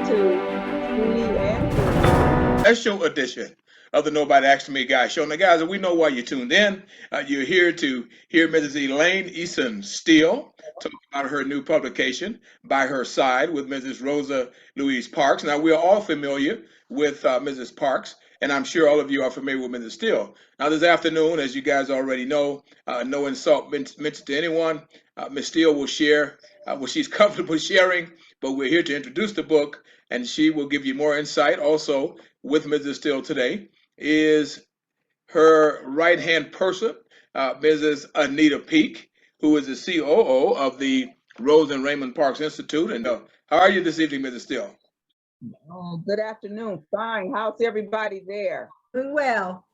to see and hear. Special edition of the Nobody Asked Me Guy show. Now, guys, we know why you tuned in. You're here to hear Mrs. Elaine Eason-Steele talk about her new publication, By Her Side, with Mrs. Rosa Louise Parks. Now, we are all familiar with Mrs. Parks, and I'm sure all of you are familiar with Mrs. Steele. Now, this afternoon, as you guys already know, no insult mentioned to anyone, Ms. Steele will share what she's comfortable sharing, but we're here to introduce the book, and she will give you more insight also with Mrs. Steele today is her right-hand person, Mrs. Anita Peak, who is the COO of the Rose and Raymond Parks Institute. And how are you this evening, Mrs. Steele? Oh, good afternoon. Fine. How's everybody there? Doing well.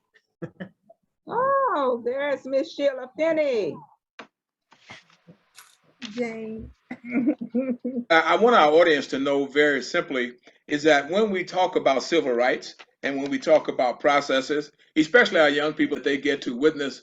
Oh, there's Miss Sheila Finney. Jane. I want our audience to know very simply is that when we talk about civil rights and when we talk about processes, especially our young people, that they get to witness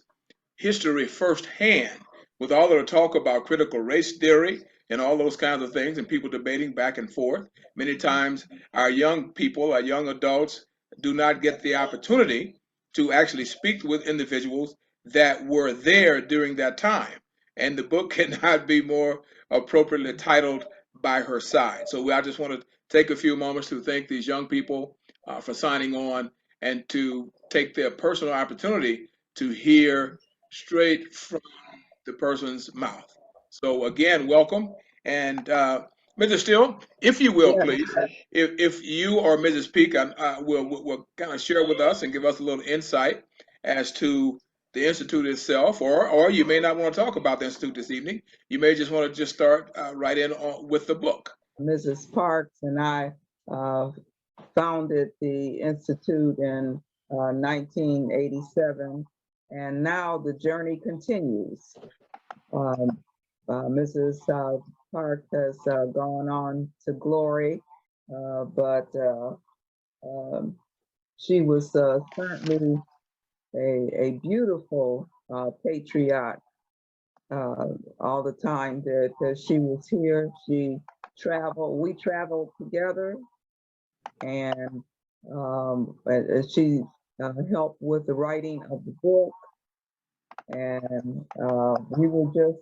history firsthand with all of the talk about critical race theory and all those kinds of things and people debating back and forth. Many times our young people, our young adults do not get the opportunity to actually speak with individuals that were there during that time. And the book cannot be more appropriately titled By Her Side. So I just want to take a few moments to thank these young people for signing on and to take their personal opportunity to hear straight from the person's mouth. So again, welcome. And Mr. Steele, if you will, Yeah. please, if you or Mrs. Peak will kind of share with us and give us a little insight as to the Institute itself, or you may not want to talk about the Institute this evening. You may just want to just start right in with the book. Mrs. Parks and I founded the Institute in 1987, and now the journey continues. Mrs. Park has gone on to glory, but she was certainly a beautiful patriot. All the time that she was here, we traveled together, and she helped with the writing of the book, and we were just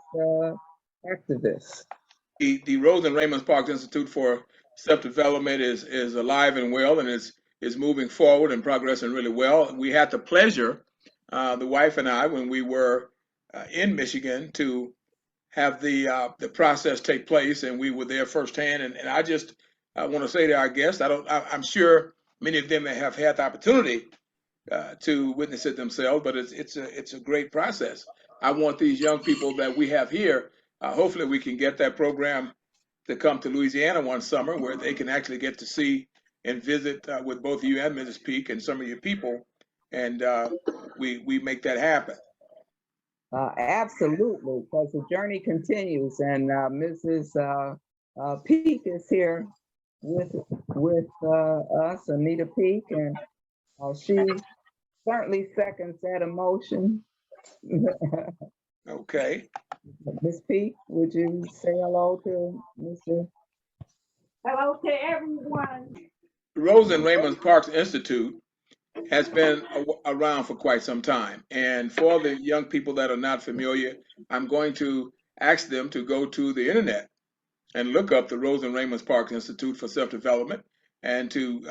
activists. The Rose and Raymond Parks Institute for Self-Development is alive and well, and is moving forward and progressing really well. We had the pleasure, the wife and I, when we were in Michigan, to have the process take place, and we were there firsthand. And I want to say to our guests, I'm sure many of them have had the opportunity to witness it themselves, but it's a great process. I want these young people that we have here. Hopefully, we can get that program to come to Louisiana one summer, where they can actually get to see and visit with both you and Mrs. Peak and some of your people, and we make that happen. Absolutely, because the journey continues, and Mrs. Peak is here with us, Anita Peak, and she certainly seconds that emotion. Okay. Miss Peak, would you say hello to Mr. Hello to everyone. Rose and Raymond Parks Institute has been around for quite some time. And for the young people that are not familiar, I'm going to ask them to go to the internet and look up the Rose and Raymond Parks Institute for Self-Development and to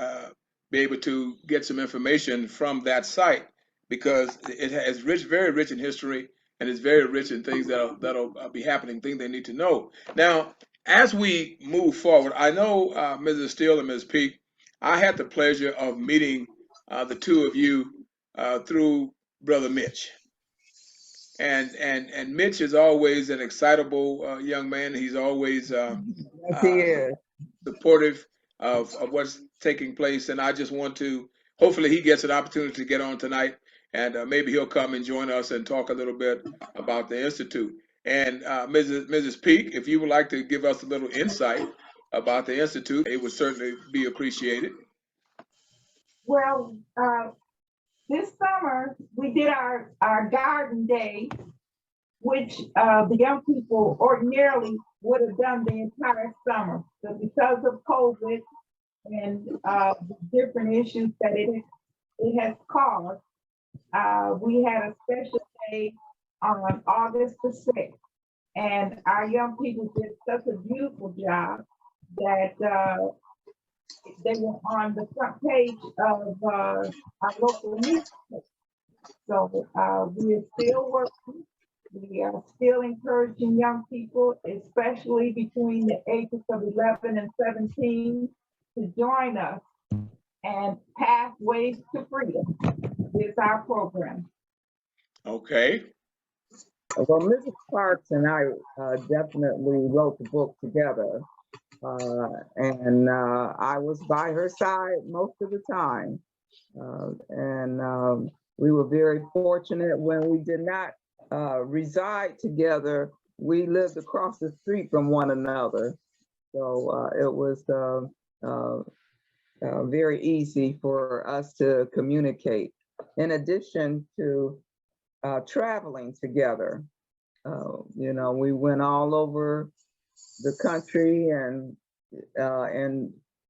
be able to get some information from that site, because it has very rich in history, and it's very rich in things that'll be happening, things they need to know. Now, as we move forward, I know Mrs. Steele and Ms. Peak, I had the pleasure of meeting the two of you through Brother Mitch. And Mitch is always an excitable young man. He's always Yes, he is. supportive of what's taking place. And I just want to, hopefully he gets an opportunity to get on tonight, and maybe he'll come and join us and talk a little bit about the Institute. And Mrs. Peak, if you would like to give us a little insight about the Institute, it would certainly be appreciated. Well, this summer we did our garden day, which the young people ordinarily would have done the entire summer. But because of COVID, and the different issues that it has caused. We had a special day on August the 6th, and our young people did such a beautiful job that they were on the front page of our local newspaper. So we are still working. We are still encouraging young people, especially between the ages of 11 and 17, to join us. And Pathways to Freedom is our program. Okay. Well, Mrs. Parks and I definitely wrote the book together. And I was by her side most of the time. We were very fortunate when we did not reside together. We lived across the street from one another. So it was very easy for us to communicate. In addition to traveling together, we went all over the country and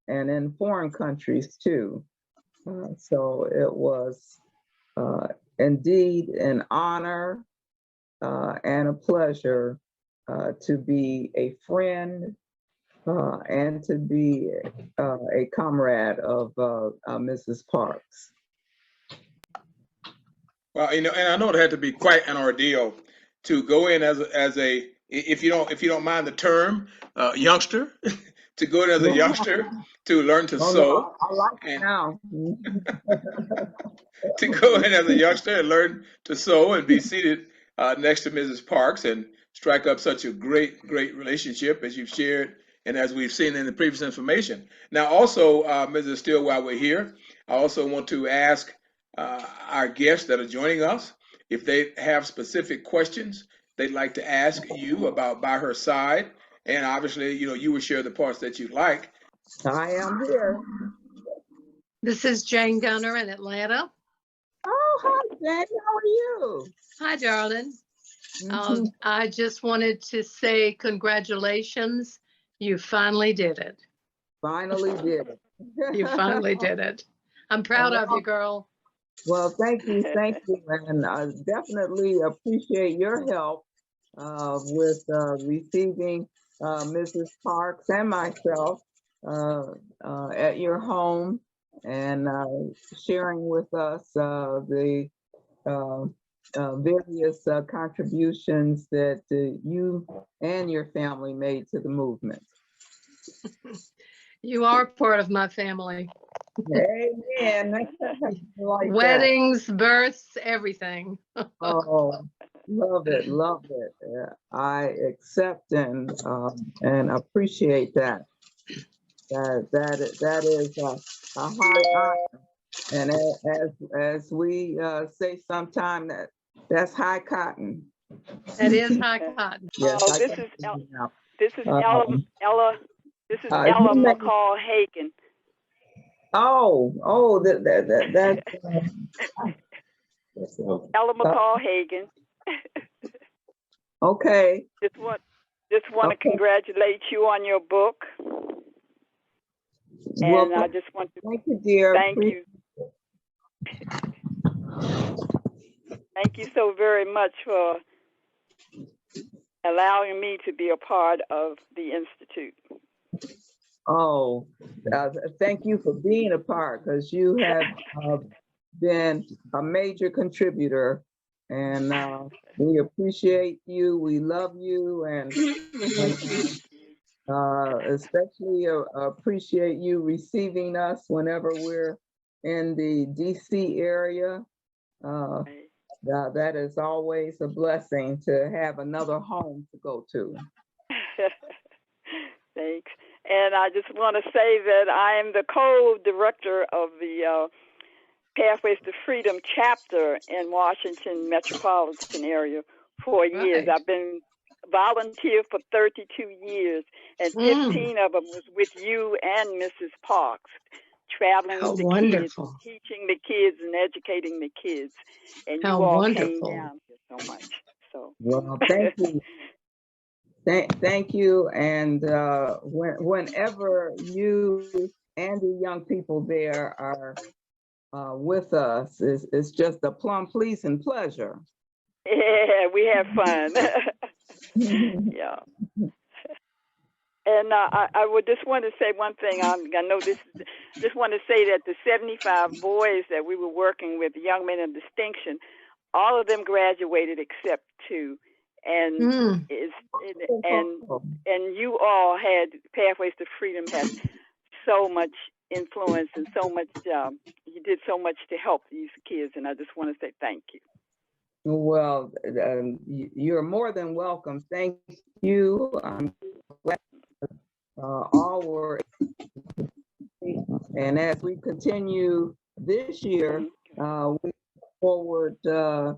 in foreign countries too. So it was indeed an honor and a pleasure to be a friend and to be a comrade of Mrs. Parks. Well, and I know it had to be quite an ordeal to go in as a if you don't mind the term youngster, to go in as a youngster to learn to Oh, sew. no, I like it and now. to go in as a youngster and learn to sew and be seated next to Mrs. Parks and strike up such a great relationship as you've shared and as we've seen in the previous information. Now, also, Mrs. Steele, while we're here, I also want to ask our guests that are joining us if they have specific questions they'd like to ask you about By Her Side. And obviously, you will share the parts that you like. I am here. This is Jane Gunner in Atlanta. Oh, hi, Jane. How are you? Hi, darling. I just wanted to say congratulations. You finally did it. Finally did it. You finally did it. I'm proud of you, girl. Well, thank you. And I definitely appreciate your help with receiving Mrs. Parks and myself at your home and sharing with us the various contributions that you and your family made to the movement. You are part of my family. Amen. Like Weddings, births, everything. Oh, love it. I accept and appreciate that. That is a high honor. And as we say sometime, that's high cotton. That is high cotton. Yes, Oh, this is Ella McCall Hagan. That's Ella McCall Hagan. okay. Just want to congratulate you on your book. And I just want to thank you, dear. Thank you. Thank you so very much for allowing me to be a part of the Institute. Oh, thank you for being a part, because you have been a major contributor, and we appreciate you. We love you, and especially appreciate you receiving us whenever we're in the DC area. That is always a blessing to have another home to go to. Thanks. And I just want to say that I am the co-director of the Pathways to Freedom chapter in Washington metropolitan area for years. I've been volunteer for 32 years, and 15 of them was with you and Mrs. Parks, traveling with the kids, teaching the kids and educating the kids. And you all came down here so much. So well, thank you. Thank you. And whenever you and the young people there are with us. It's just a plum pleasing pleasure. Yeah, we have fun. Yeah. And I would just want to say one thing. I know this. Just want to say that the 75 boys that we were working with, young men of distinction, all of them graduated except 2, and and you all had Pathways to Freedom had so much influence and so much. You did so much to help these kids, and I just want to say thank you. Well, you're more than welcome. Thank you. I'm glad all were. And as we continue this year, we look forward to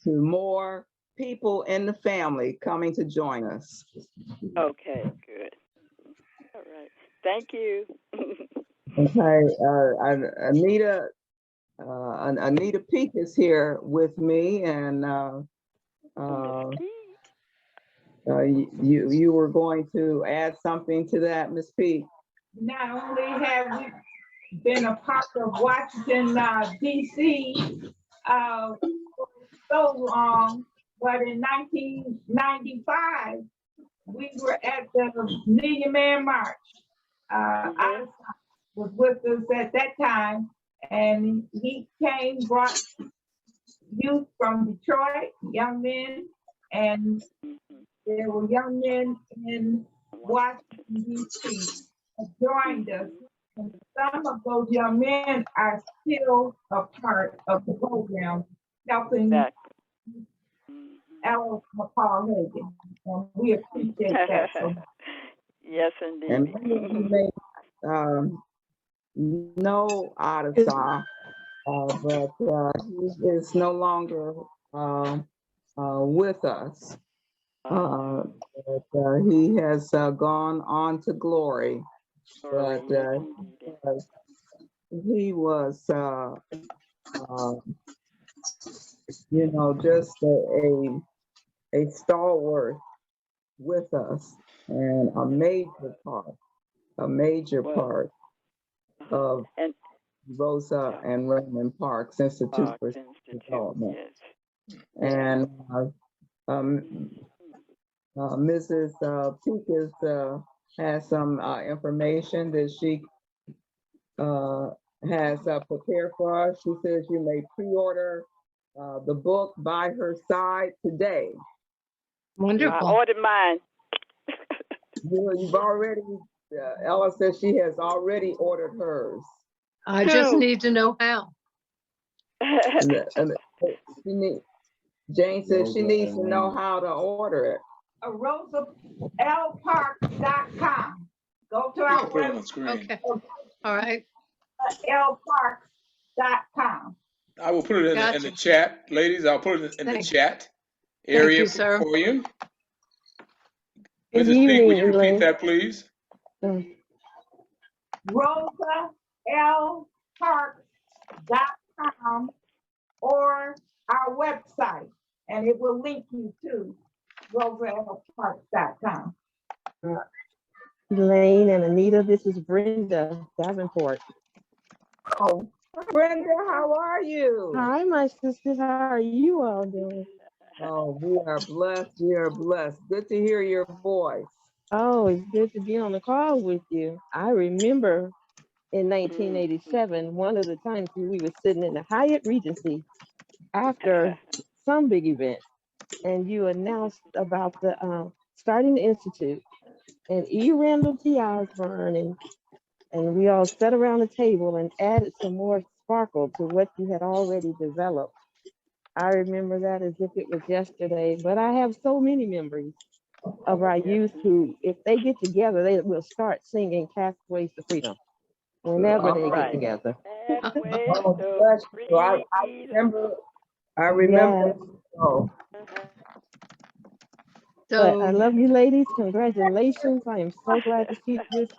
more people in the family coming to join us. Okay, good. All right. Thank you. Okay, Anita Peak is here with me, and you were going to add something to that, Ms. Peak. Not only have we been a part of Washington, D.C. So long, but in 1995, we were at the Million Man March. I was with us at that time, and he came, brought youth from Detroit, young men, and there were young men in Washington, D.C. joined us. And some of those young men are still a part of the program, helping Ella McCall Hagan. And we appreciate that so much. Yes, indeed. And many of you may know Adesai, but he is no longer with us. But he has gone on to glory. But he was, just a stalwart with us, and a major part of Rosa and Raymond Park's Institute for Development. Yes. And Mrs. Peak has some information that she has prepared for us. She says you may pre-order the book By Her Side today. Wonderful. I ordered mine. You've already, Ella says she has already ordered hers. I just need to know how. Jane says she needs to know how to order it. RosaLParks.com. Go to our Put it on the screen. Okay. All right. LParks.com. I will put it in the chat, ladies. I'll put it in the chat area for you. Mrs. Peak, would you repeat that, please? RosaLParks.com or our website, and it will link you to RosaLParks.com. Elaine and Anita, this is Brenda Davenport. Oh, Brenda, how are you? Hi, my sisters. How are you all doing? Oh, we are blessed. We are blessed. Good to hear your voice. Oh, it's good to be on the call with you. I remember in 1987, one of the times we were sitting in the Hyatt Regency after some big event, and you announced about the starting the Institute, and E. Randall T. Osborne, and we all sat around the table and added some more sparkle to what you had already developed. I remember that as if it was yesterday, but I have so many memories of our youth who, if they get together, they will start singing Pathways to Freedom whenever they get together. I remember. Oh. But I love you, ladies. Congratulations. I am so glad to see this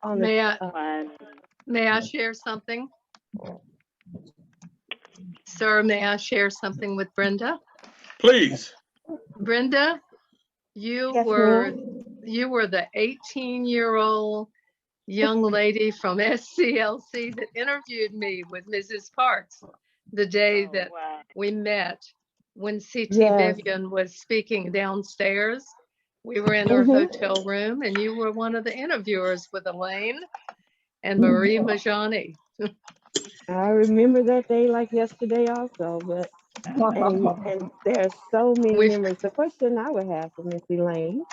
on the. May I share something? Sir, may I share something with Brenda? Please. Brenda, you were the 18-year-old young lady from SCLC that interviewed me with Mrs. Parks the day Oh, that wow. we met when CT Yes. Vivian was speaking downstairs. We were in her Mhm. hotel room, and you were one of the interviewers with Elaine and Marie Majani. I remember that day like yesterday also, but and there's so many We've memories. The question I would have for Miss Elaine,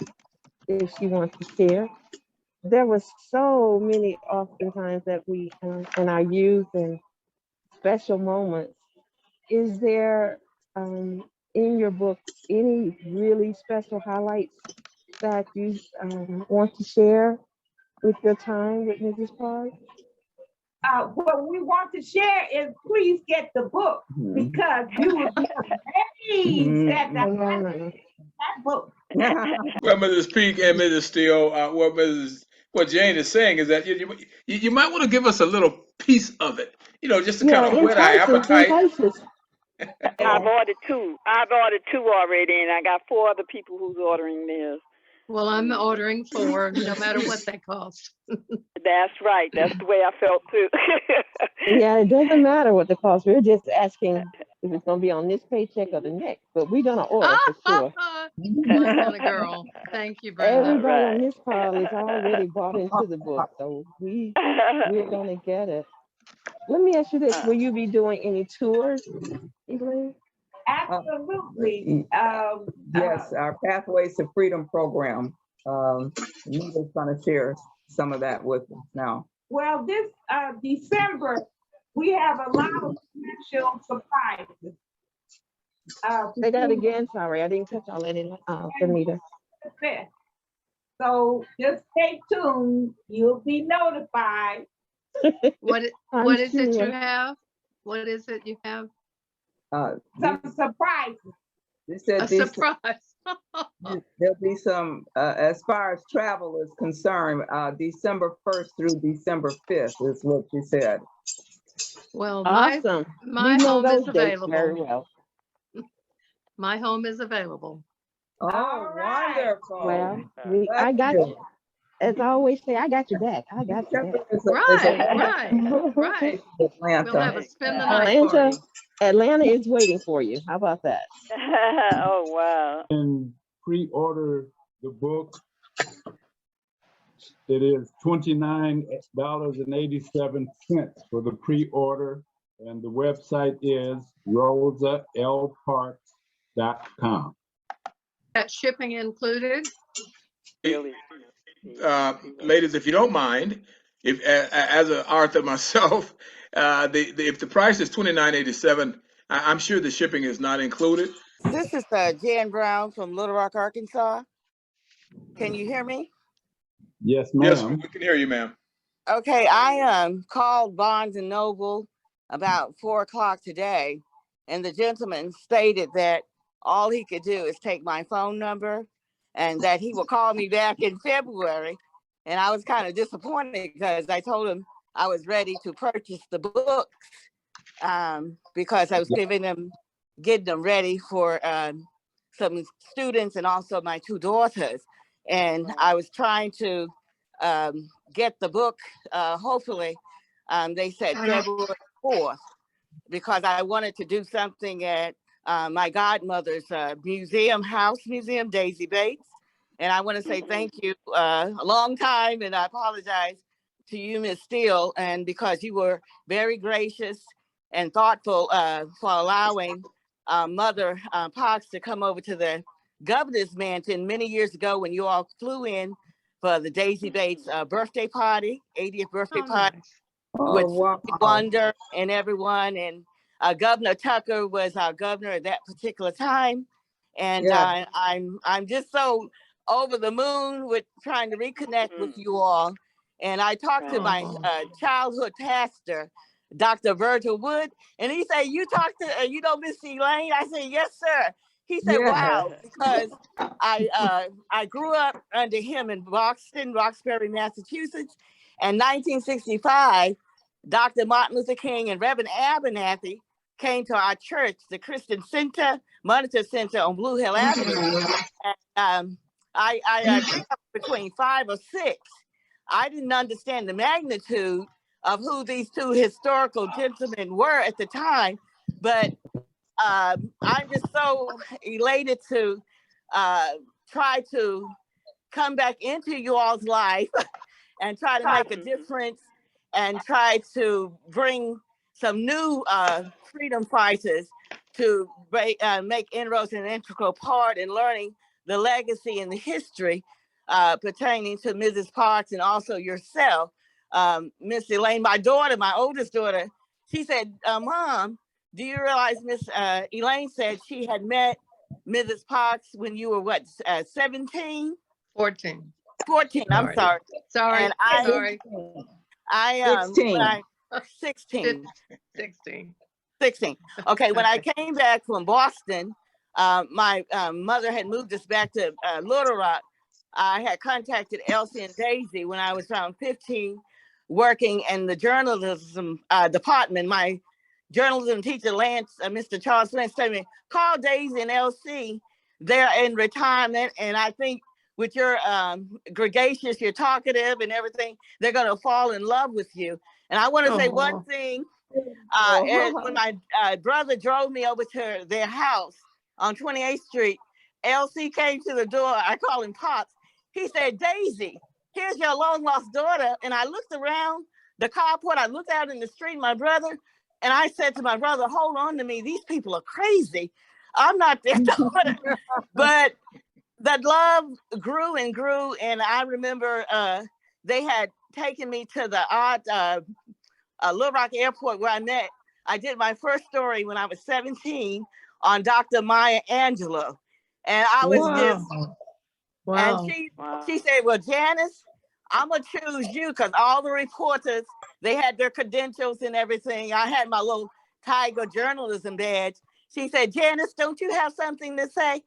if she wants to share, there was so many oftentimes that we in our youth and special moments. Is there in your book any really special highlights that you want to share with your time with Mrs. Park? What we want to share is please get the book because you will be amazed at that book. Well, Mrs. Peak and Mrs. Steele, what Jane is saying is that you might want to give us a little piece of it, just to kind Yeah, of whet our appetite. entices. I've ordered two. I've ordered two already, and I got 4 other people who's ordering theirs. Well, I'm ordering 4, no matter what they cost. That's right. That's the way I felt too. Yeah, it doesn't matter what the cost. We're just asking if it's going to be on this paycheck or the next, but we're going to order for sure. My kind of girl. Thank you, Brenda. Everybody on Right. this call is already bought into the book, so we're going to get it. Let me ask you this: will you be doing any tours, Elaine? Absolutely. Yes, our Pathways to Freedom program. Nita's going to share some of that with us now. Well, this December, we have a lot of special surprises. Say that again. Sorry, I didn't catch all that in Anita. So just stay tuned. You'll be notified. What is it you have? What is it you have? Some surprises. A surprise. There'll be some, as far as travel is concerned, December 1st through December 5th is what you said. Well, Awesome. my We know home is those dates very available. well. My home is available. Oh, All right. wonderful. Well, I got you. As I always say, I got your back. I got your back. Right. We'll have a spend the night party. Atlanta is waiting for you. How about that? Oh, wow. And pre-order the book. It is $29.87 for the pre-order, and the website is rosalparks.com. That shipping included? Ladies, if you don't mind, if as an author myself, if the price is $29.87, I'm sure the shipping is not included. This is Jan Brown from Little Rock, Arkansas. Can you hear me? Yes, ma'am. Yes, we can hear you, ma'am. Okay, I called Barnes and Noble about 4 o'clock today, and the gentleman stated that all he could do is take my phone number and that he will call me back in February. And I was kind of disappointed because I told him I was ready to purchase the books because I was getting them ready for some students and also my 2 daughters. And I was trying to get the book, hopefully, they said February 4th, because I wanted to do something at my godmother's museum, Daisy Bates. And I want to say thank you a long time, and I apologize to you, Ms. Steele, and because you were very gracious and thoughtful for allowing Mother Parks to come over to the governor's mansion many years ago when you all flew in for the Daisy Bates birthday party, 80th birthday party, with Wonder and everyone. And Governor Tucker was our governor at that particular time. And I'm just so over the moon with trying to reconnect with you all. And I talked to my childhood pastor, Dr. Virgil Wood, and he said, you talked to, Miss Elaine? I said, yes, sir. He said, wow, because I grew up under him in Roxbury, Massachusetts. And 1965, Dr. Martin Luther King and Reverend Abernathy came to our church, the Christian Center, Monitor Center on Blue Hill Avenue. And I grew up between 5 or 6. I didn't understand the magnitude of who these two historical gentlemen were at the time, but I'm just so elated to try to come back into you all's life and try to make a difference and try to bring some new freedom fighters to make inroads in an integral part in learning the legacy and the history pertaining to Mrs. Parks and also yourself, Miss Elaine. My daughter, my oldest daughter, she said, Mom, do you realize Miss Elaine said she had met Mrs. Parks when you were what, 17? 14. 14, I'm sorry. Sorry, And sorry. I 16. 16. 16. 16. Okay, when I came back from Boston, my mother had moved us back to Little Rock. I had contacted Elsie and Daisy when I was around 15, working in the journalism department. My journalism teacher, Lance, Mr. Charles Lance, told me, call Daisy and Elsie. They're in retirement, and I think with your gregarious, you're talkative and everything, they're going to fall in love with you. And I want to say one thing. When my brother drove me over to their house on 28th Street, LC came to the door. I call him Pops. He said, Daisy, here's your long lost daughter. And I looked around the carport. I looked out in the street, my brother, and I said to my brother, hold on to me. These people are crazy. I'm not their daughter. But that love grew and grew. And I remember they had taken me to the art Little Rock Airport where I did my first story when I was 17 on Dr. Maya Angelou. And I was just, and she said, well, Janice, I'm gonna choose you because all the reporters, they had their credentials and everything. I had my little Tiger journalism badge. She said, Janice, don't you have something to say?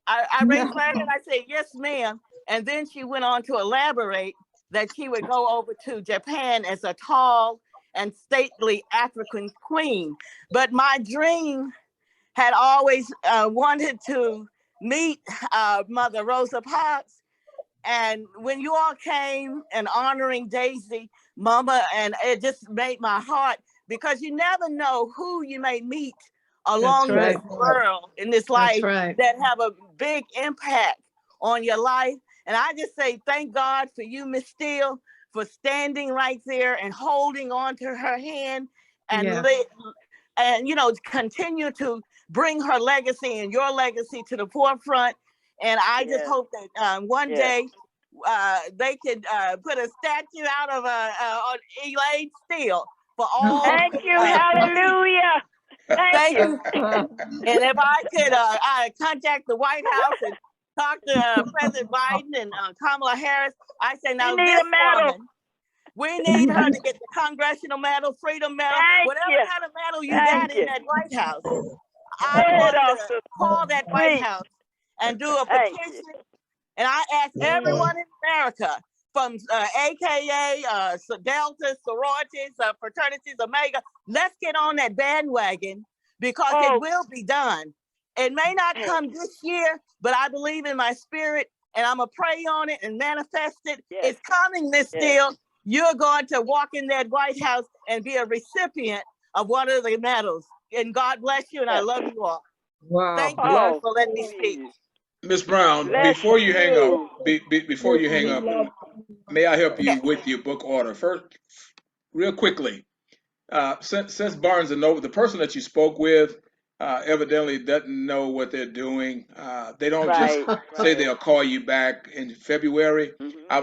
I raised my hand and I said, yes, ma'am. And then she went on to elaborate that she would go over to Japan as a tall and stately African queen. But my dream had always wanted to meet Mother Rosa Parks. And when you all came and honoring Daisy, Mama, and it just made my heart, because you never know who you may meet along this world in this life that have a big impact on your life. And I just say, thank God for you, Miss Steele, for standing right there and holding on to her hand and and continue to bring her legacy and your legacy to the forefront. And I just hope that one day they could put a statue out of on Elaine Steele for all. Thank you, hallelujah. Thank you. And if I could I contact the White House and talk to President Biden and Kamala Harris, I say, now this woman, we need her to get the Congressional Medal, Freedom Medal, whatever kind of medal you got in that White House. I want to call that White House and do a petition. And I ask everyone in America, from AKA, Delta, sororities, fraternities, Omega, let's get on that bandwagon, because it will be done. It may not come this year, but I believe in my spirit, and I'm going to pray on it and manifest it. It's coming, Miss Steele. You're going to walk in that White House and be a recipient of one of the medals. And God bless you, and I love you all. Wow. Thank you for letting me speak. Ms. Brown, before you hang up, before you hang up, may I help you with your book order? First, real quickly, since Barnes & Noble, the person that you spoke with evidently doesn't know what they're doing. They don't just say they'll call you back in February. I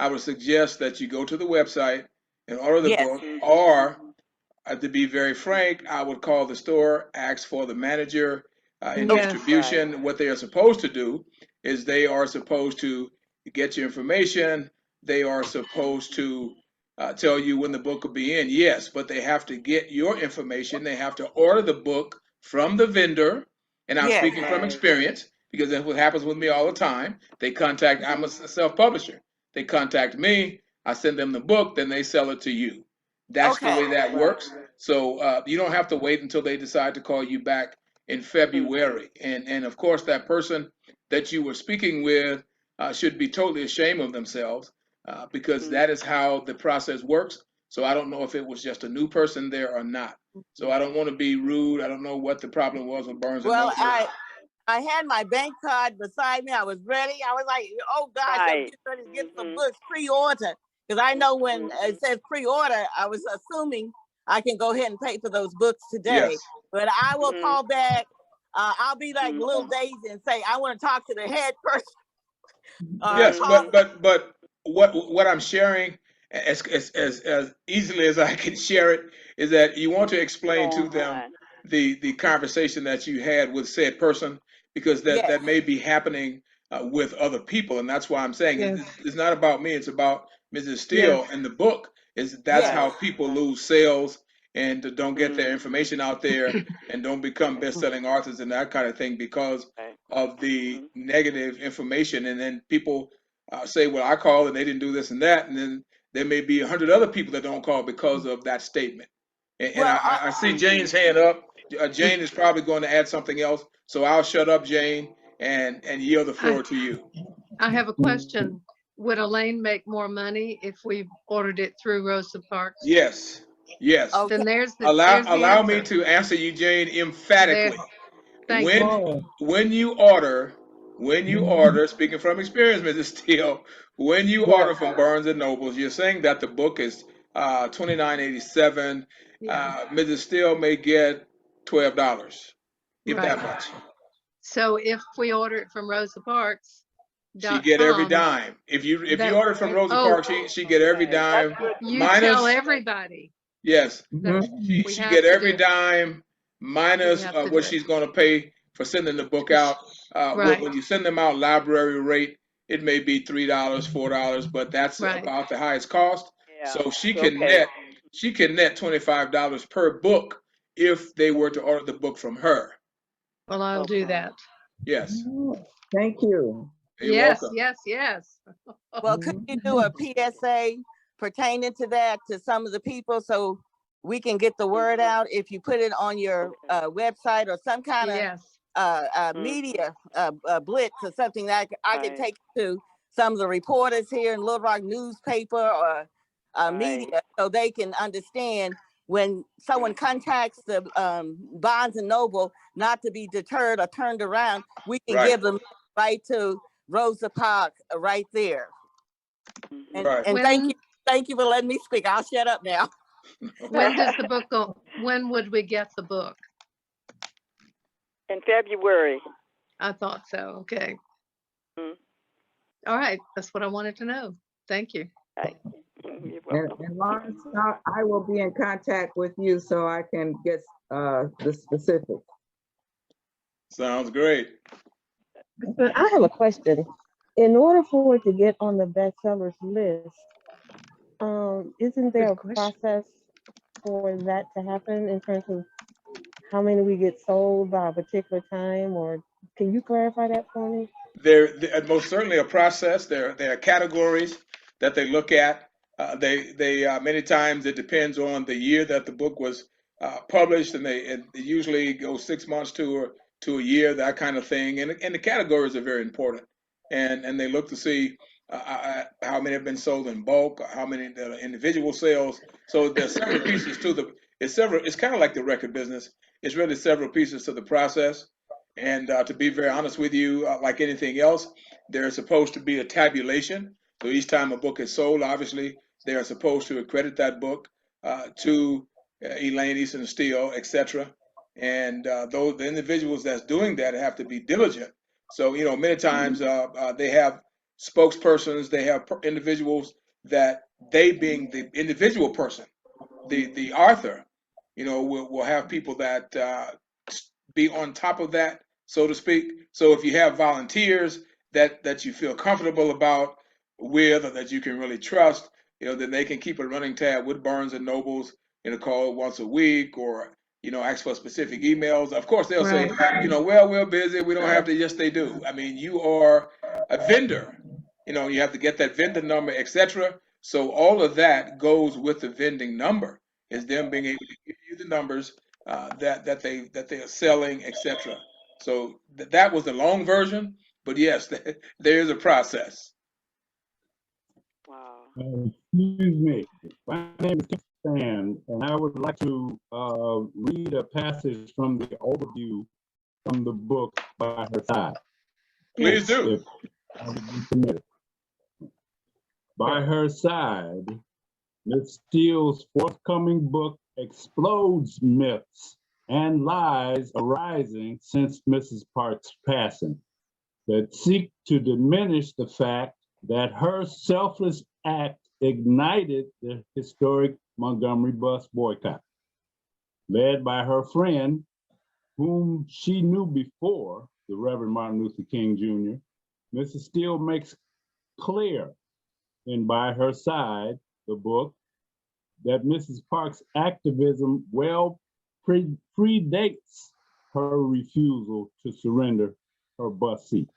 would suggest that you go to the website and order the book, or to be very frank, I would call the store, ask for the manager in distribution. What they are supposed to do is they are supposed to get your information. They are supposed to tell you when the book will be in. Yes, but they have to get your information. They have to order the book from the vendor. And I'm speaking from experience, because that's what happens with me all the time. I'm a self-publisher. They contact me, I send them the book, then they sell it to you. That's the way that works. So you don't have to wait until they decide to call you back in February. And of course, that person that you were speaking with should be totally ashamed of themselves, because that is how the process works. So I don't know if it was just a new person there or not. So I don't want to be rude. I don't know what the problem was with Barnes and Well, Noble. I had my bank card beside me. I was ready. I was like, oh gosh, I'm Right. getting ready to get some books pre-order. Because I know when it says pre-order, I was assuming I can go ahead and pay for those books today. Yes. But I will call back. I'll be like Little Daisy and say, I want to talk to the head person. Yes, Call- but what I'm sharing as easily as I can share it is that you want to explain to them the conversation that you had with said person, because Yes. that may be happening with other people, and that's why I'm saying Yes. it's not about me. It's about Mrs. Steele and the book. That's Yes. how people lose sales and don't get their information out there and don't become best-selling authors and that kind of thing because of the negative information. And then people say, well, I called and they didn't do this and that. And then there may be 100 other people that don't call because of that statement. And Well, I see Jane's hand up. Jane is probably going to add something else. So I'll shut up, Jane, and yield the floor to you. I have a question. Would Elaine make more money if we ordered it through Rosa Parks? Yes. Yes. okay. Then there's the Allow me answer. to answer you, Jane, emphatically. Thank you. When you order, speaking from experience, Mrs. Steele, when you order from Barnes and Nobles, you're saying that the book is $29.87. Yeah. Mrs. Steele may get $12, if that Right. much. So if we order it from She get every rosapparks.com, dime. If you that, order from Rosa oh, Parks, she get every dime you tell minus. everybody Yes, that we she have get to every do. dime minus We have to do what it. she's going to pay for sending the book out. Right. When you send them out, library rate, it may be $3, $4, but that's Right. about the highest cost. So she can Okay. net $25 per book if they were to order the book from her. Well, I'll do that. Yes, Thank you. you're Yes, welcome. yes, yes. Well, could you do a PSA pertaining to that to some of the people so we can get the word out? If you put it on your website or some kind of Yes. media blitz or something that I could take to some of the reporters here in Little Rock newspaper or media so they can understand when someone contacts the Barnes and Noble not to be deterred or turned around. We can give them right to Rosa Park right there. And, and thank you for letting me speak. I'll shut up now. When does the book go? When would we get the book? In February. I thought so. Okay. All right. That's what I wanted to know. Thank you. And Lawrence, I will be in contact with you so I can get the specifics. Sounds great. But I have a question. In order for it to get on the bestsellers list, isn't there a process for that to happen in terms of how many we get sold by a particular time? Or can you clarify that for me? There most certainly a process. There are categories that they look at. They many times it depends on the year that the book was published, and it usually goes 6 months to a year, that kind of thing. And the categories are very important. And they look to see how many have been sold in bulk, how many individual sales. So there's several pieces to it's kind of like the record business. It's really several pieces to the process. And to be very honest with you, like anything else, there's supposed to be a tabulation. So each time a book is sold, obviously, they are supposed to accredit that book to Elaine Eason-Steele, etc. And the individuals that's doing that have to be diligent. So, many times they have spokespersons, they have individuals that they being the individual person, the author, will have people that be on top of that, so to speak. So if you have volunteers that you feel comfortable about with, or that you can really trust, then they can keep a running tab with Barnes and Nobles, call once a week, or ask for specific emails. Of course, they'll say, well, we're busy, we don't have to. Yes, they do. I mean, you are a vendor. You have to get that vendor number, etc. So all of that goes with the vending number, is them being able to give you the numbers that they are selling, etc. So that was the long version, but yes, there is a process. Wow. Excuse me. My name is Stan, and I would like to read a passage from the overview from the book By Her Side. Please do. If I would be permitted. By her side, Ms. Steele's forthcoming book explodes myths and lies arising since Mrs. Park's passing that seek to diminish the fact that her selfless act ignited the historic Montgomery bus boycott. Led by her friend, whom she knew before, the Reverend Martin Luther King Jr., Mrs. Steele makes clear in By Her Side, the book, that Mrs. Park's activism well predates her refusal to surrender her bus seat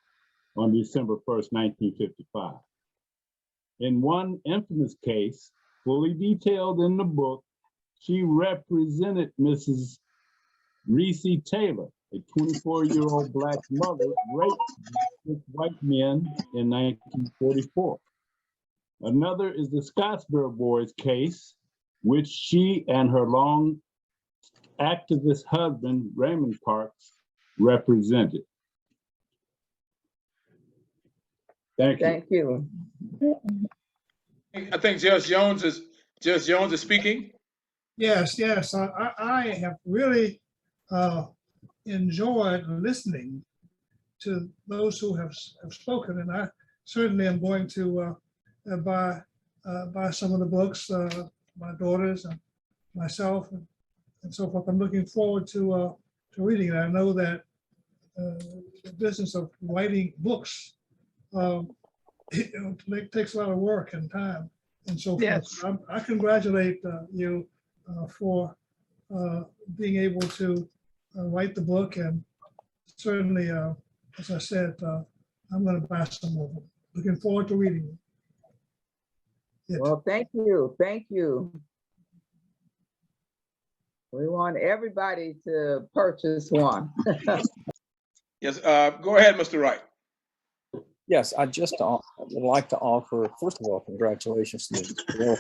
on December 1st, 1955. In one infamous case, fully detailed in the book, she represented Mrs. Reese Taylor, a 24-year-old Black mother raped by white men in 1944. Another is the Scottsboro Boys case, which she and her long activist husband, Raymond Parks, represented. Thank you. Thank you. I think Judge Jones is speaking. Yes, yes. I have really enjoyed listening to those who have spoken, and I certainly am going to buy some of the books, my daughters and myself, and so forth. I'm looking forward to reading it. I know that the business of writing books it takes a lot of work and time and so forth. Yes. So I congratulate you for being able to write the book, and certainly, as I said, I'm going to buy some of them. Looking forward to reading them. Yes. Well, thank you. Thank you. We want everybody to purchase one. Yes, go ahead, Mr. Wright. Yes, I just would like to offer, first of all, congratulations to Ms. Steele,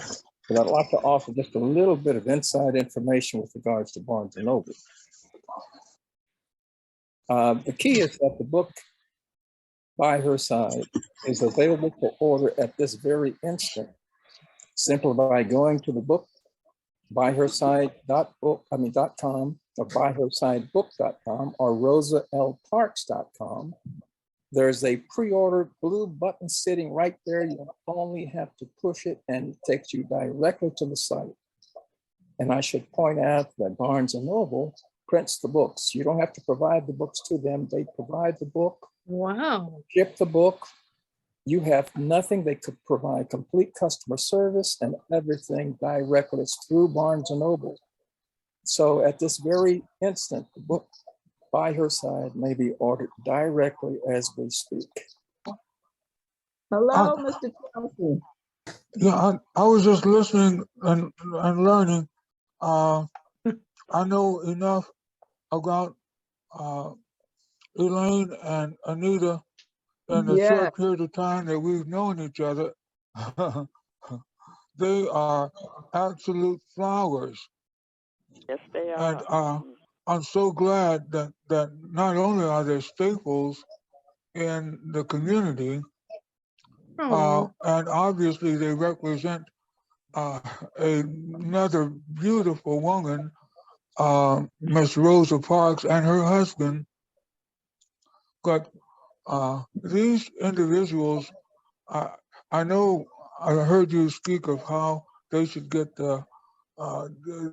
but I'd like to offer just a little bit of inside information with regards to Barnes & Noble. The key is that the book By Her Side is available for order at this very instant, simply by going to the book byherside.com or byhersidebook.com or rosalparks.com. There's a pre-order blue button sitting right there. You only have to push it and it takes you directly to the site. And I should point out that Barnes & Noble prints the books. You don't have to provide the books to them. They provide the book. Wow. Ship the book. You have nothing. They could provide complete customer service and everything directly. It's through Barnes & Noble. So at this very instant, the book By Her Side may be ordered directly as we speak. Hello, Mr. Chelsea. Yeah, I was just listening and learning. I know enough about Elaine and Anita in the short period of time that we've known each other. They are absolute flowers. Yes, they are. And I'm so glad that not only are they staples in the community, and obviously they represent another beautiful woman, Miss Rosa Parks and her husband. But these individuals, I know I heard you speak of how they should get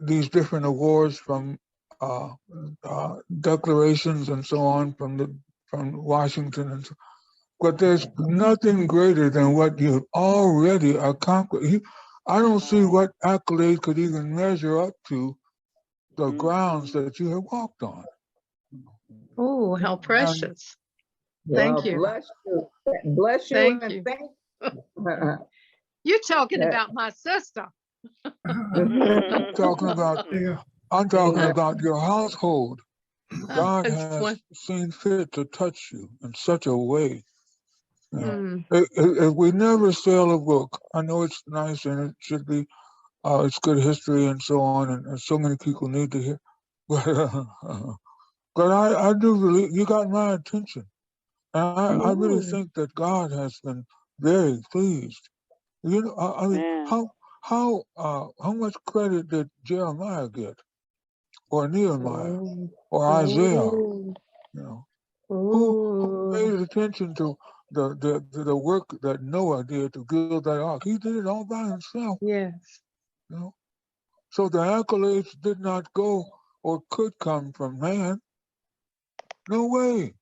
these different awards from declarations and so on from Washington, and so, but there's nothing greater than what you've already accomplished. I don't see what accolade could even measure up to the grounds that you have walked on. Oh, how precious. Thank you. Bless you. Bless you. Thank and you. thank You're talking about my sister. I'm talking about your household. God has seen fit to touch you in such a way You know, Mm. if we never sell a book, I know it's nice and it should be, it's good history and so on, and so many people need to hear. But I do believe you got my attention. And I really think that God has been very pleased. You know, I mean, Man. how much credit did Jeremiah get, or Nehemiah, Ooh, or Isaiah? ooh, You know, who ooh. paid attention to the work that Noah did to build that ark? He did it all by himself. Yes. You know, so the accolades did not go or could come from man. No way.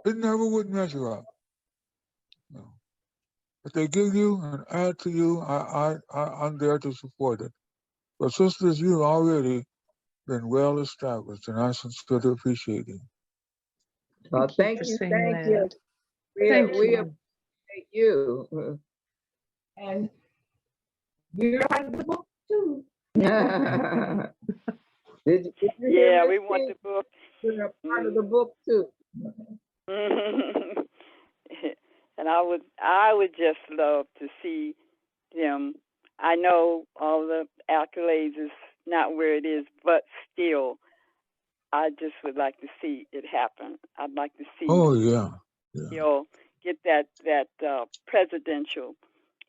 It never would measure up. You know. If they give you and add to you, I'm there to support it. But sisters, you've already been well established, and I sincerely appreciate it. Well, Thank you for thank you, saying thank you. that. Thank We you. appreciate you. And you're part of the book too. Did you hear Yeah, Miss we want Pink? the book. You're a part of the book too. And I would just love to see them. I know all the accolades is not where it is, but still, I just would like to see it happen. I'd like to see Oh yeah, yeah. Still get that presidential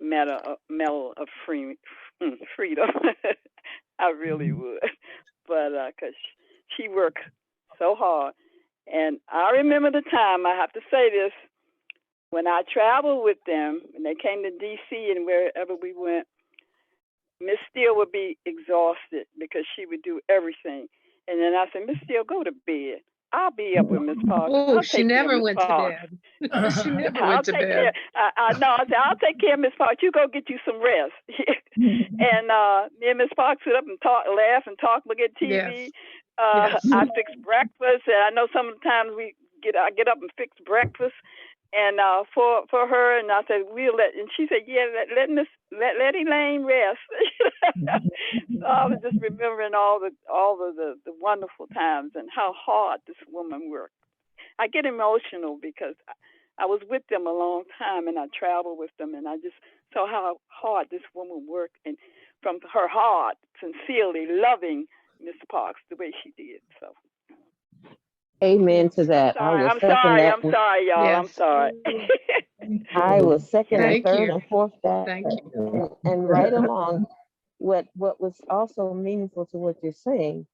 medal of freedom. I really would, but because she worked so hard, and I remember the time. I have to say this. When I traveled with them, and they came to D.C. and wherever we went, Miss Steele would be exhausted because she would do everything. And then I said, Miss Steele, go to bed. I'll be up with Miss Parks. Oh, I'll she take care of never Miss went to Parks. bed. She never I'll went to take bed. care. I know. I said, I'll take care of Miss Parks. You go get you some rest. And me and Miss Parks sit up and talk, laugh and talk, look at TV. Yes. Yes. I fix breakfast. And I know sometimes I get up and fix breakfast. And for her, and I said we'll let, and she said, yeah, let Elaine rest. So I was just remembering all the wonderful times and how hard this woman worked. I get emotional because I was with them a long time and I traveled with them, and I just saw how hard this woman worked, and from her heart, sincerely loving Miss Parks the way she did. So. Amen to that. I will second that. I'm sorry, y'all. Yes. I'm sorry. I will second and Thank third you. and fourth that. Thank you. And right along, what was also meaningful to what you're saying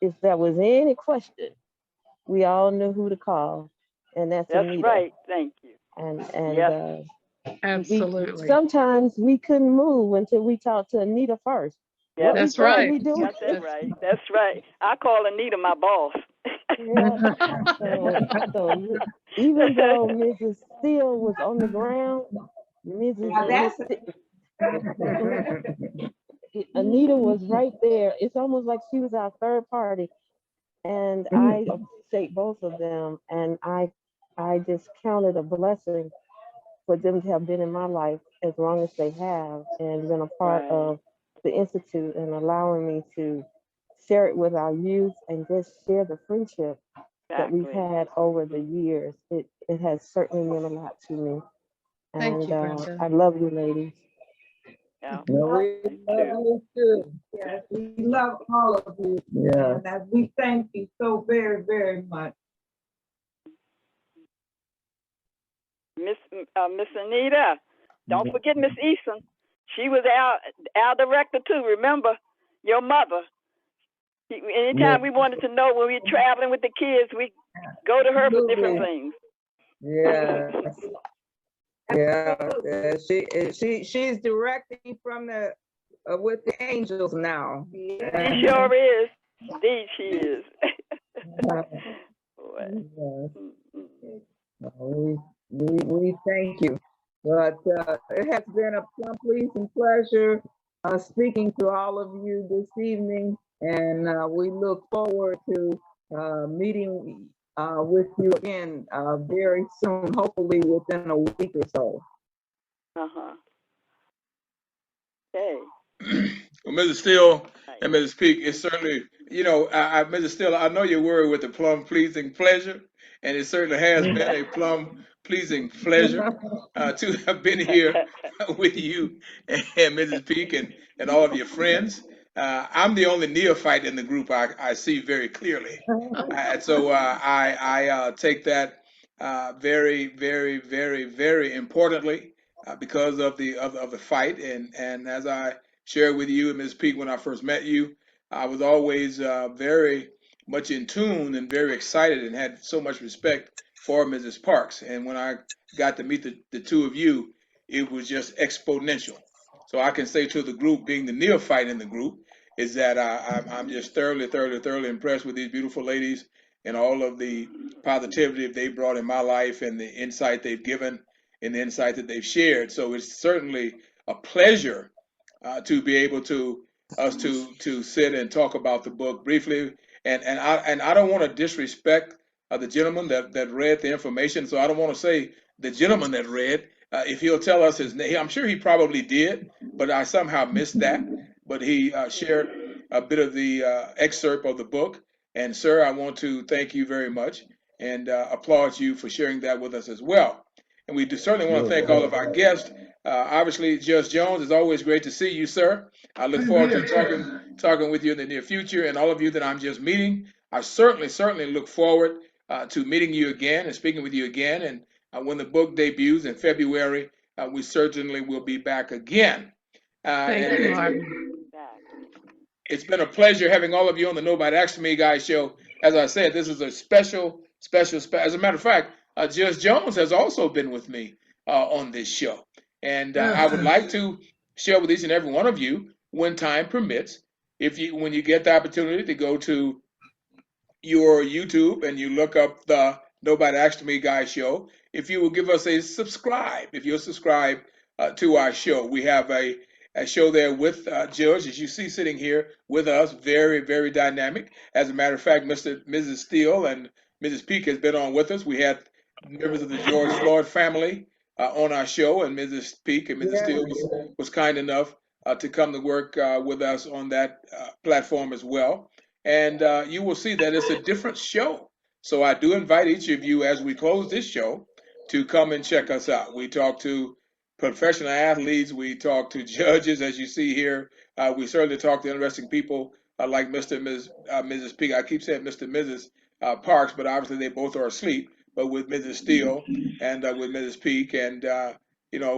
is there was any question, we all knew who to call, and that's Anita. Right. Thank you. And Yes. Absolutely. sometimes we couldn't move until we talked to Anita first. Yep. That's right. We doing? Got that right. That's right. I call Anita my boss. Yeah. So even though Mrs. Steele was on the ground, Anita was right there. It's almost like she was our third party. And I appreciate both of them. And I just count it a blessing for them to have been in my life as long as they have and been a part of the Institute and allowing me to share it with our youth and just share the friendship that we've had over the years. It has certainly meant a lot to me. Thank you, And Brenda. I love you, ladies. Yeah. We love you too. Yes, we love all of you. Yeah. And we thank you so very, very much. Miss Anita, don't forget Miss Eason. She was our director too. Remember, your mother. Anytime we wanted to know when we were traveling with the kids, we go to her for different things. Yes. Yeah. She's directing from the with the angels now. She sure is. Indeed, she is. We thank you. But it has been a complete and pleasure speaking to all of you this evening, and we look forward to meeting with you again very soon, hopefully within a week or so. Okay. Well, Mrs. Steele and Mrs. Peak, it's certainly, Mrs. Steele, I know you're worried with the plum pleasing pleasure, and it certainly has been a plum pleasing pleasure to have been here with you and Mrs. Peak and all of your friends. I'm the only neophyte in the group I see very clearly. And so I take that very, very, very, very importantly because of the fight. And as I shared with you and Ms. Peak when I first met you, I was always very much in tune and very excited and had so much respect for Mrs. Parks. And when I got to meet the two of you, it was just exponential. So I can say to the group, being the neophyte in the group, is that I'm just thoroughly impressed with these beautiful ladies and all of the positivity they brought in my life and the insight they've given and the insight that they've shared. So it's certainly a pleasure to be able to us to sit and talk about the book briefly. And I don't want to disrespect the gentleman that read the information. So I don't want to say the gentleman that read. If he'll tell us his name, I'm sure he probably did, but I somehow missed that. But he shared a bit of the excerpt of the book. And sir, I want to thank you very much and applaud you for sharing that with us as well. And we do certainly want to thank all of our guests. Obviously, Judge Jones, it's always great to see you, sir. I look forward to talking with you in the near future, and all of you that I'm just meeting. I certainly look forward to meeting you again and speaking with you again. And when the book debuts in February, we certainly will be back again. Thank you, Marvin. It's been a pleasure having all of you on the Nobody Asked Me Guys show. As I said, this is a special. As a matter of fact, Judge Jones has also been with me on this show. And I would like to share with each and every one of you, when time permits, when you get the opportunity to go to your YouTube and you look up the Nobody Asked Me Guys show, if you will give us a subscribe, if you'll subscribe to our show. We have a show there with Judge, as you see sitting here with us, very, very dynamic. As a matter of fact, Mrs. Steele and Mrs. Peak has been on with us. We had members of the George Floyd family on our show, and Mrs. Peak and Mrs. Steele was kind enough to come to work with us on that platform as well. And you will see that it's a different show. So I do invite each of you, as we close this show, to come and check us out. We talk to professional athletes, we talk to judges, as you see here. We certainly talk to interesting people like Mr. and Mrs. Peak. I keep saying Mr. and Mrs. Parks, but obviously they both are asleep. But with Mrs. Steele and with Mrs. Peak and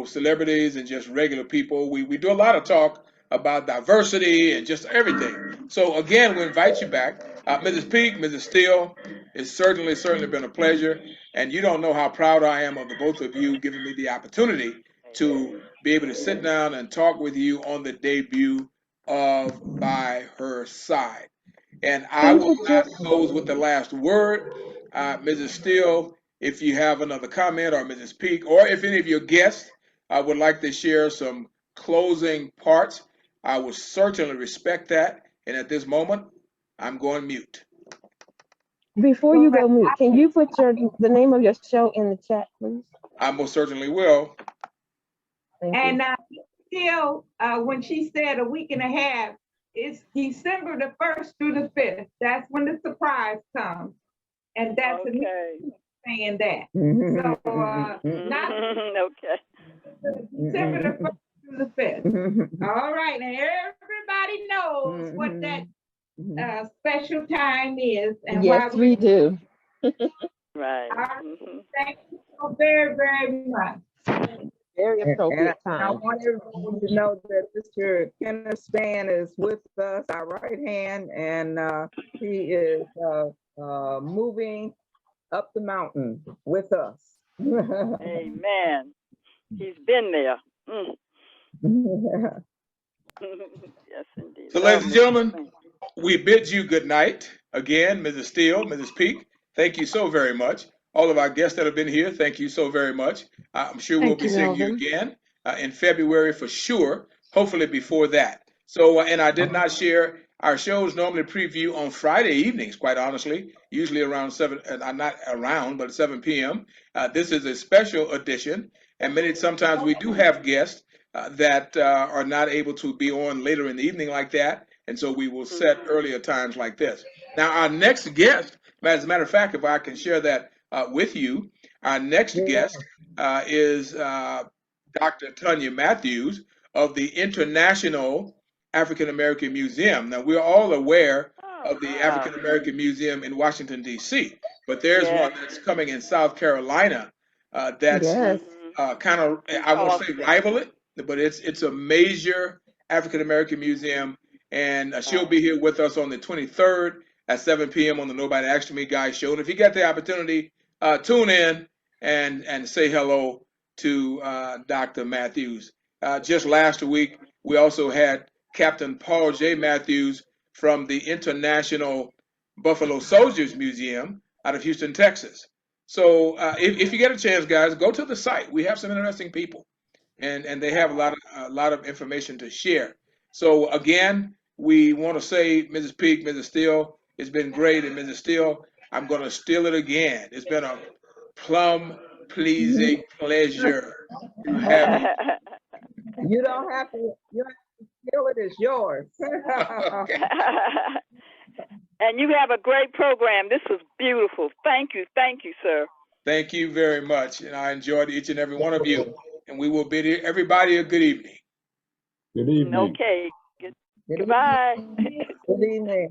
celebrities and just regular people, we do a lot of talk about diversity and just everything. So again, we invite you back. Mrs. Peak, Mrs. Steele, it's certainly been a pleasure. And you don't know how proud I am of the both of you giving me the opportunity to be able to sit down and talk with you on the debut of By Her Side. And I will not close with the last word. Mrs. Steele, if you have another comment, or Mrs. Peak, or if any of your guests would like to share some closing parts, I will certainly respect that. And at this moment, I'm going mute. Before you go mute, can you put the name of your show in the chat, please? I most certainly will. And still, when she said a week and a half, it's December the 1st through the 5th. That's when the surprise comes. And that's saying that. So not December the 1st through the 5th. All right, and everybody knows what that special time is. And yes, we do. Right. Thank you so very, very much. Very appropriate time. I want everyone to know that Mr. Kenneth Span is with us, our right hand, and he is moving up the mountain with us. Amen. He's been there. Yes, indeed. So, ladies and gentlemen, we bid you good night. Again, Mrs. Steele, Mrs. Peak, thank you so very much. All of our guests that have been here, thank you so very much. I'm sure we'll be seeing you again in February for sure, hopefully before that. So, and I did not share, our shows normally preview on Friday evenings, quite honestly, usually around 7, not around, but 7 p.m. This is a special edition, and sometimes we do have guests that are not able to be on later in the evening like that, and so we will set earlier times like this. Now, our next guest, as a matter of fact, if I can share that with you, Our next guest is Dr. Tanya Matthews of the International African American Museum. Now, we're all aware of the African American Museum in Washington, D.C., but there's one that's coming in South Carolina that's Yes. kind of, I won't say rival it, but it's a major African American museum, and she'll be here with us on the 23rd at 7 p.m. on the Nobody Asked Me Guys show. And if you get the opportunity, tune in and say hello to Dr. Matthews. Just last week, we also had Captain Paul J. Matthews from the International Buffalo Soldiers Museum out of Houston, Texas. So if you get a chance, guys, go to the site. We have some interesting people, and they have a lot of information to share. So again, we want to say, Mrs. Peak, Mrs. Steele, it's been great, and Mrs. Steele, I'm going to steal it again. It's been a plum pleasing pleasure to have you. You don't have to feel it is yours. Okay. And you have a great program. This was beautiful. Thank you, sir. Thank you very much, and I enjoyed each and every one of you. And we will bid everybody a good evening. Good evening. Okay. Good Goodbye. Good evening.